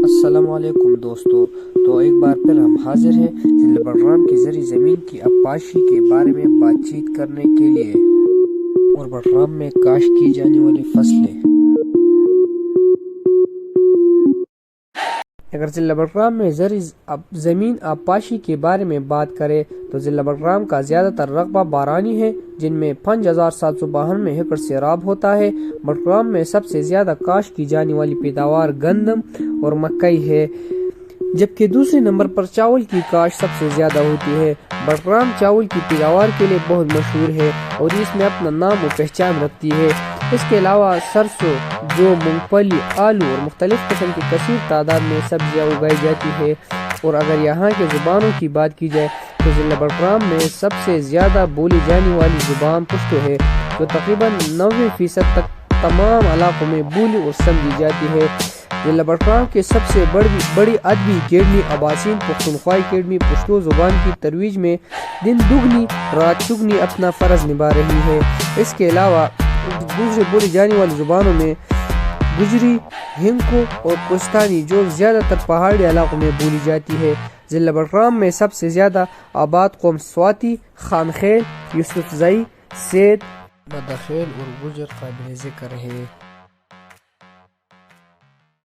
السلام علیکم دوستو، تو ایک بار پھر ہم حاضر ہیں ضلع بڑگام کی زرعی زمین کی ابپاشی کے بارے میں بات چیت کرنے کے لیے اور بڑگام میں کاشت کی جانے والی فصلیں۔ اگر ضلع بڑگام میں زرعی زمین ابپاشی کے بارے میں بات کریں تو ضلع بڑگام کا زیادہ تر رقبہ بارانی ہے، جن میں 5792 ایکڑ سیراب ہوتا ہے۔ بڑگام میں سب سے زیادہ کاشت کی جانے والی پیداوار گندم اور مکئی ہے، جبکہ دوسرے نمبر پر چاول کی کاشت سب سے زیادہ ہوتی ہے۔ بڑگام چاول کی پیداوار کے لیے بہت مشہور ہے اور اس میں اپنا نام و پہچان رکھتی ہے۔ اس کے علاوہ سرسوں، جو، مونگ پھلی، آلو اور مختلف قسم کی کثیر تعداد میں سبزیاں اگائی جاتی ہے۔ اور اگر یہاں کے زبانوں کی بات کی جائے تو ضلع بڑگام میں سب سے زیادہ بولی جانے والی زبان پشتو ہے، جو تقریباً 90% تک تمام علاقوں میں بولی اور سمجھی جاتی ہے۔ ضلع بڑگام کے سب سے بڑی ادبی اکیڈمی آباسین پختونخوا اکیڈمی پشتو زبان کی ترویج میں دن دگنی رات چگنی اپنا فرض نبھا رہی ہے۔ اس کے علاوہ دوسرے بولی جانے والی زبانوں میں گجری، ہنکو اور کوستانی، جو زیادہ تر پہاڑی علاقوں میں بولی جاتی ہے۔ ضلع بڑگام میں سب سے زیادہ آباد قوم سواتی، خانخیل، یوسف زئی، سید، بدخیل اور گجر قابل ذکر ہے۔